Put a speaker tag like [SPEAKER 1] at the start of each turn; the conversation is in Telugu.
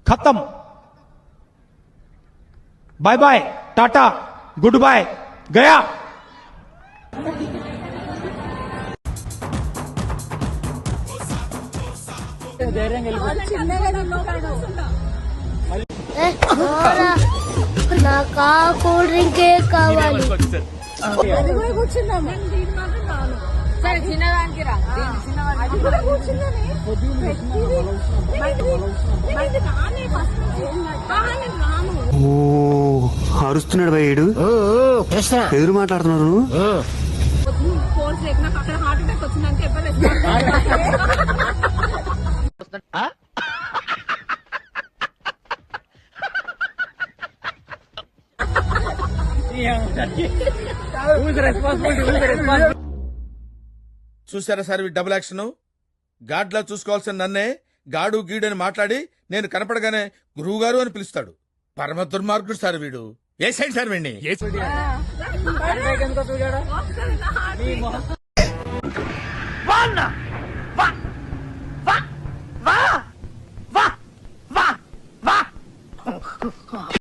[SPEAKER 1] खत्म। Bye bye, tata, good bye, गया।
[SPEAKER 2] నాకు కూల్ డ్రింక్ కావాలి.
[SPEAKER 3] అరుస్తున్నాడు భయ్యుడు, ఎదురు మాట్లాడుతున్నారు.
[SPEAKER 4] చూసారా సార్ డబుల్ యాక్షన్? గాడ్లా చూసుకోవాల్సిన నన్నే గాడు గీడు అని మాట్లాడి నేను కనపడగానే గురువు గారు అని పిలుస్తాడు. పరమ దుర్మార్గుడు సార్ వీడు. ఏ సైడ్ సార్ వీడిని?
[SPEAKER 1] వాన్నా